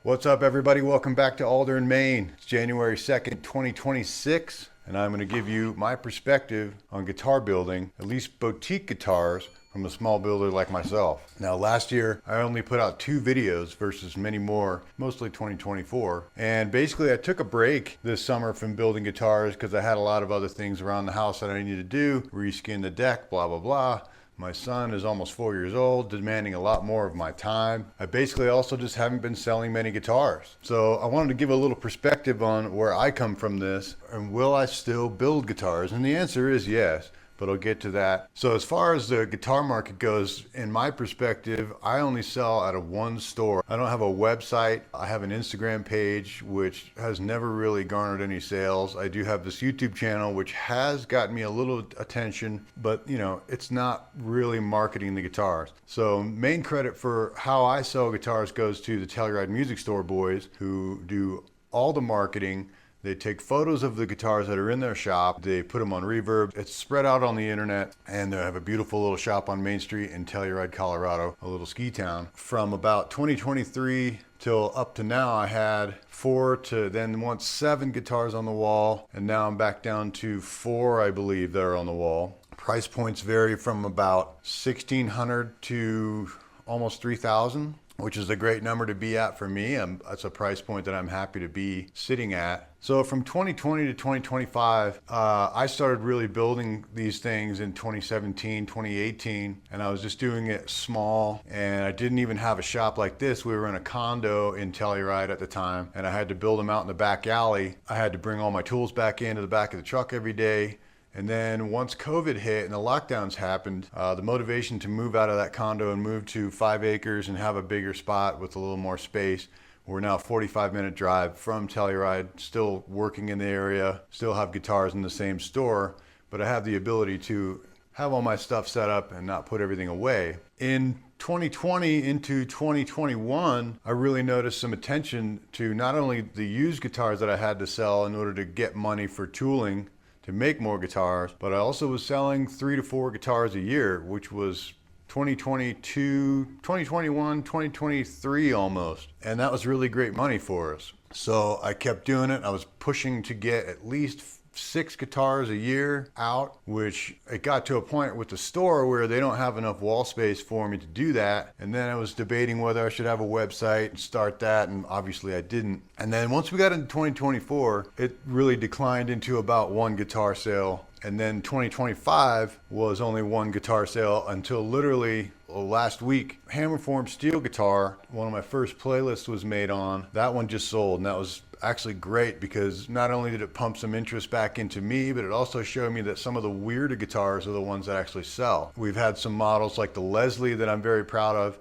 What's up, everybody? Welcome back to Aldern, Maine. It's January 2nd, 2026, and I'm going to give you my perspective on guitar building, at least boutique guitars, from a small builder like myself. Now, last year, I only put out 2 videos versus many more, mostly 2024. And basically, I took a break this summer from building guitars because I had a lot of other things around the house that I needed to do, reskin the deck, blah, blah, blah. My son is almost 4 years old, demanding a lot more of my time. I basically also just haven't been selling many guitars. So I wanted to give a little perspective on where I come from this, and will I still build guitars? And the answer is yes, but I'll get to that. So as far as the guitar market goes, in my perspective, I only sell out of one store. I don't have a website. I have an Instagram page, which has never really garnered any sales. I do have this YouTube channel, which has gotten me a little attention, but it's not really marketing the guitars. So main credit for how I sell guitars goes to the Telluride Music Store boys, who do all the marketing. They take photos of the guitars that are in their shop, they put them on Reverb, it's spread out on the internet, and they have a beautiful little shop on Main Street in Telluride, Colorado, a little ski town. From about 2023 till up to now, I had 4 to then once 7 guitars on the wall, and now I'm back down to 4, I believe, that are on the wall. Price points vary from about $1,600 to almost $3,000. Which is a great number to be at for me. That's a price point that I'm happy to be sitting at. So from 2020 to 2025, I started really building these things in 2017, 2018, and I was just doing it small, and I didn't even have a shop like this. We were in a condo in Telluride at the time, and I had to build them out in the back alley. I had to bring all my tools back into the back of the truck every day. And then once COVID hit and the lockdowns happened, the motivation to move out of that condo and move to 5 acres and have a bigger spot with a little more space. We're now a 45-minute drive from Telluride, still working in the area, still have guitars in the same store, but I have the ability to have all my stuff set up and not put everything away. In 2020 into 2021, I really noticed some attention to not only the used guitars that I had to sell in order to get money for tooling, to make more guitars, but I also was selling 3 to 4 guitars a year, which was 2022, 2021, 2023 almost. And that was really great money for us. So I kept doing it. I was pushing to get at least 6 guitars a year out, which it got to a point with the store where they don't have enough wall space for me to do that. And then I was debating whether I should have a website and start that, and obviously I didn't. And then once we got into 2024, it really declined into about 1 guitar sale. And then 2025 was only 1 guitar sale until literally last week. Hammerform steel guitar, one of my first playlists was made on. That one just sold, and that was actually great because not only did it pump some interest back into me, but it also showed me that some of the weirder guitars are the ones that actually sell. We've had some models like the Leslie that I'm very proud of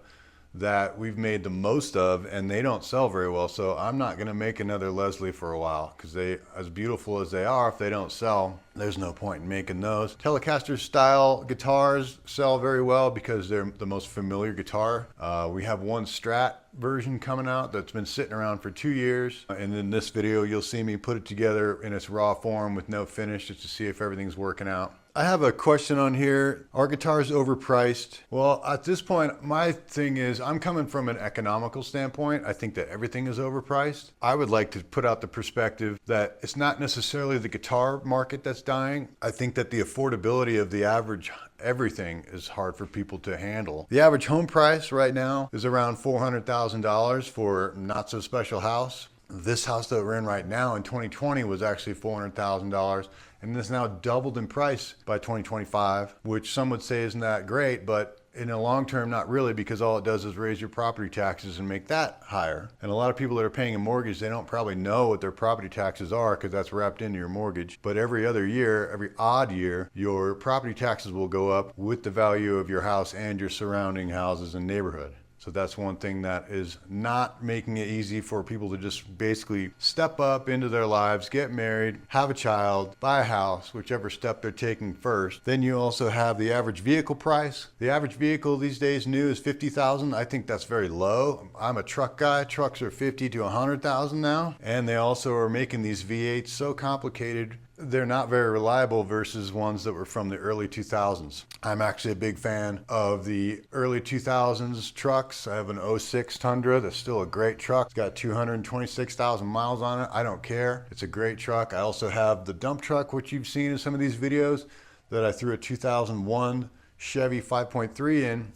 that we've made the most of, and they don't sell very well. So I'm not going to make another Leslie for a while because they, as beautiful as they are, if they don't sell, there's no point in making those. Telecaster style guitars sell very well because they're the most familiar guitar. We have one Strat version coming out that's been sitting around for 2 years. And in this video, you'll see me put it together in its raw form with no finish just to see if everything's working out. I have a question on here. Are guitars overpriced? Well, at this point, my thing is I'm coming from an economical standpoint. I think that everything is overpriced. I would like to put out the perspective that it's not necessarily the guitar market that's dying. I think that the affordability of the average everything is hard for people to handle. The average home price right now is around $400,000 for not so special house. This house that we're in right now in 2020 was actually $400,000, and this now doubled in price by 2025, which some would say isn't that great, but in the long term, not really, because all it does is raise your property taxes and make that higher. And a lot of people that are paying a mortgage, they don't probably know what their property taxes are because that's wrapped into your mortgage. But every other year, every odd year, your property taxes will go up with the value of your house and your surrounding houses and neighborhood. So that's one thing that is not making it easy for people to just basically step up into their lives, get married, have a child, buy a house, whichever step they're taking first. Then you also have the average vehicle price. The average vehicle these days new is $50,000. I think that's very low. I'm a truck guy. Trucks are $50,000 to $100,000 now. And they also are making these V8s so complicated they're not very reliable versus ones that were from the early 2000s. I'm actually a big fan of the early 2000s trucks. I have an 06 Tundra that's still a great truck. It's got 226,000 miles on it. I don't care. It's a great truck. I also have the dump truck, which you've seen in some of these videos, that I threw a 2001 Chevy 5.3 in.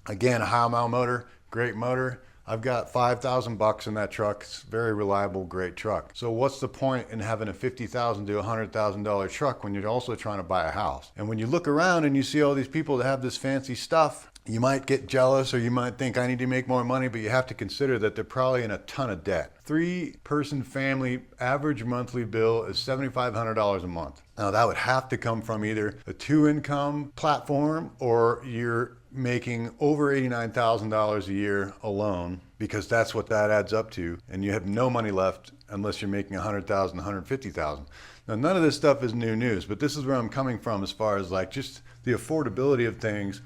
Again, a high mile motor, great motor. I've got 5,000 bucks in that truck. It's a very reliable, great truck. So what's the point in having a $50,000 to $100,000 truck when you're also trying to buy a house? And when you look around and you see all these people that have this fancy stuff, you might get jealous, or you might think, I need to make more money, but you have to consider that they're probably in a ton of debt. 3-person family average monthly bill is $7,500 a month. Now that would have to come from either a 2-income platform, or you're making over $89,000 a year alone, because that's what that adds up to, and you have no money left unless you're making $100,000, $150,000. Now none of this stuff is new news, but this is where I'm coming from as far as like just the affordability of things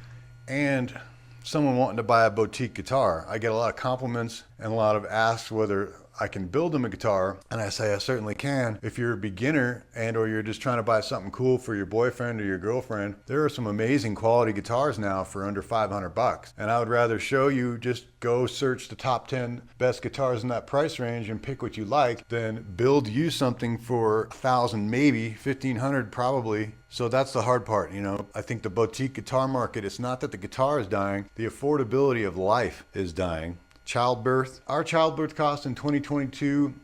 and someone wanting to buy a boutique guitar. I get a lot of compliments and a lot of asks whether I can build them a guitar, and I say I certainly can. If you're a beginner and or you're just trying to buy something cool for your boyfriend or your girlfriend, there are some amazing quality guitars now for under 500 bucks. And I would rather show you, just go search the top 10 best guitars in that price range and pick what you like, than build you something for 1,000, maybe 1,500 probably. So that's the hard part, you know. I think the boutique guitar market, it's not that the guitar is dying, the affordability of life is dying. Childbirth. Our childbirth cost in 2022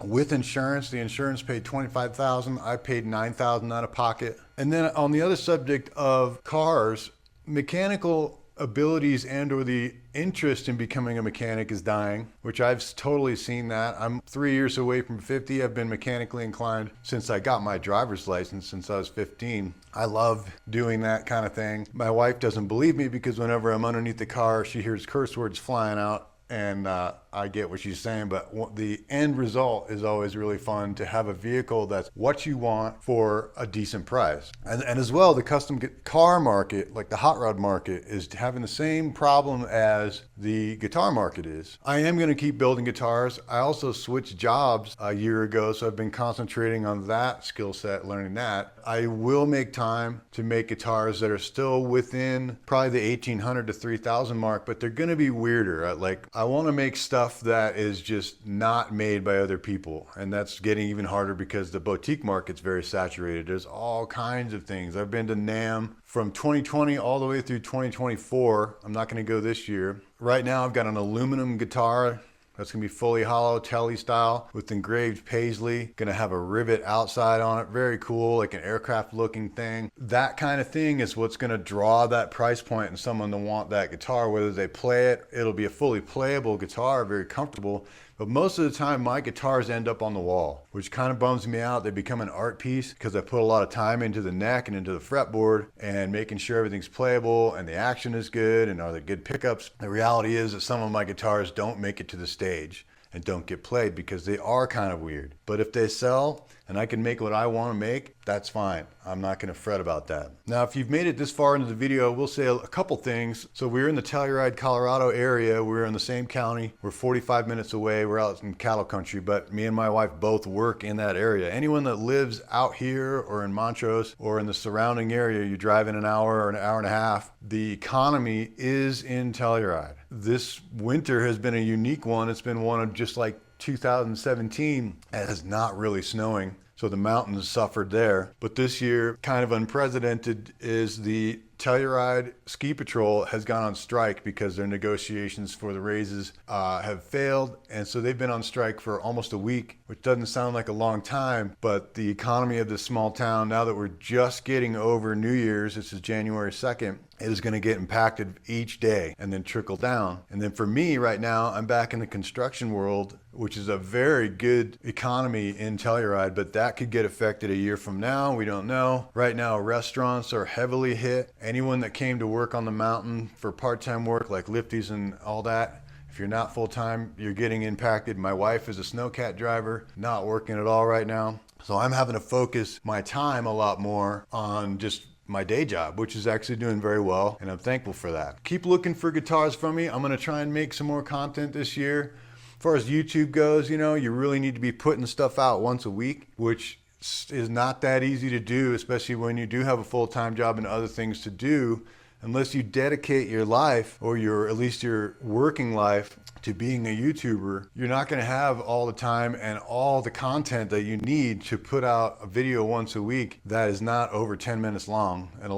with insurance, the insurance paid $25,000. I paid $9,000 out of pocket. And then on the other subject of cars, mechanical abilities and or the interest in becoming a mechanic is dying, which I've totally seen that. I'm 3 years away from 50. I've been mechanically inclined since I got my driver's license, since I was 15. I love doing that kind of thing. My wife doesn't believe me because whenever I'm underneath the car, she hears curse words flying out, and I get what she's saying, but the end result is always really fun to have a vehicle that's what you want for a decent price. And as well, the custom car market, like the hot rod market, is having the same problem as the guitar market is. I am going to keep building guitars. I also switched jobs a year ago, so I've been concentrating on that skill set, learning that. I will make time to make guitars that are still within probably the 1,800 to 3,000 mark, but they're going to be weirder. Like, I want to make stuff that is just not made by other people, and that's getting even harder because the boutique market's very saturated. There's all kinds of things. I've been to NAMM from 2020 all the way through 2024. I'm not going to go this year. Right now I've got an aluminum guitar that's going to be fully hollow, telly style, with engraved paisley. Going to have a rivet outside on it. Very cool, like an aircraft looking thing. That kind of thing is what's going to draw that price point and someone to want that guitar. Whether they play it, it'll be a fully playable guitar, very comfortable. But most of the time, my guitars end up on the wall, which kind of bums me out. They become an art piece because I put a lot of time into the neck and into the fretboard and making sure everything's playable and the action is good and are there good pickups. The reality is that some of my guitars don't make it to the stage and don't get played because they are kind of weird. But if they sell and I can make what I want to make, that's fine. I'm not going to fret about that. Now, if you've made it this far into the video, we'll say a couple things. So we're in the Telluride, Colorado area. We're in the same county. We're 45 minutes away. We're out in cattle country, but me and my wife both work in that area. Anyone that lives out here or in Montrose or in the surrounding area, you drive in an hour or an hour and a half. The economy is in Telluride. This winter has been a unique one. It's been one of just like 2017. It is not really snowing, so the mountains suffered there. But this year, kind of unprecedented, is the Telluride Ski Patrol has gone on strike because their negotiations for the raises have failed. And so they've been on strike for almost a week, which doesn't sound like a long time, but the economy of this small town, now that we're just getting over New Year's, this is January 2nd, it is going to get impacted each day and then trickle down. And then for me right now, I'm back in the construction world, which is a very good economy in Telluride, but that could get affected a year from now. We don't know. Right now, restaurants are heavily hit. Anyone that came to work on the mountain for part-time work, like lifties and all that, if you're not full-time, you're getting impacted. My wife is a snowcat driver, not working at all right now. So I'm having to focus my time a lot more on just my day job, which is actually doing very well, and I'm thankful for that. Keep looking for guitars from me. I'm going to try and make some more content this year. As far as YouTube goes, you know, you really need to be putting stuff out once a week, which is not that easy to do, especially when you do have a full-time job and other things to do. Unless you dedicate your life, or at least your working life, to being a YouTuber, you're not going to have all the time and all the content that you need to put out a video once a week that is not over 10 minutes long. And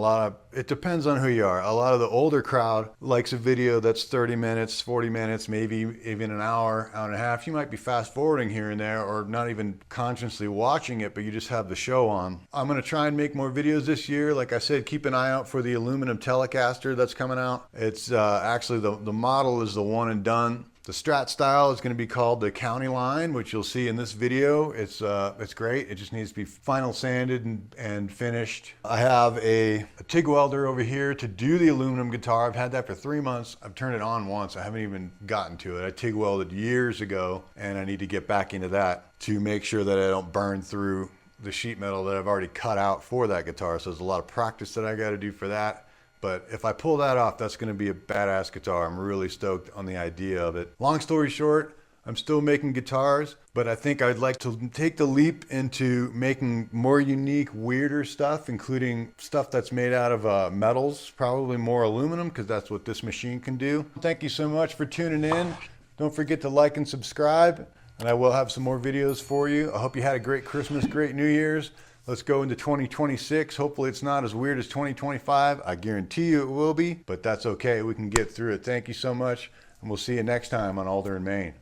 it depends on who you are. A lot of the older crowd likes a video that's 30 minutes, 40 minutes, maybe even an hour, hour and a half. You might be fast forwarding here and there, or not even consciously watching it, but you just have the show on. I'm going to try and make more videos this year. Like I said, keep an eye out for the aluminum Telecaster that's coming out. It's actually the model is the one and done. The Strat style is going to be called the County Line, which you'll see in this video. It's great. It just needs to be final sanded and finished. I have a TIG welder over here to do the aluminum guitar. I've had that for 3 months. I've turned it on once. I haven't even gotten to it. I TIG welded years ago, and I need to get back into that to make sure that I don't burn through the sheet metal that I've already cut out for that guitar. So there's a lot of practice that I got to do for that. But if I pull that off, that's going to be a badass guitar. I'm really stoked on the idea of it. Long story short, I'm still making guitars, but I think I'd like to take the leap into making more unique, weirder stuff, including stuff that's made out of metals, probably more aluminum, because that's what this machine can do. Thank you so much for tuning in. Don't forget to like and subscribe, and I will have some more videos for you. I hope you had a great Christmas, great New Year's. Let's go into 2026. Hopefully it's not as weird as 2025. I guarantee you it will be, but that's okay. We can get through it. Thank you so much, and we'll see you next time on Alder in Maine.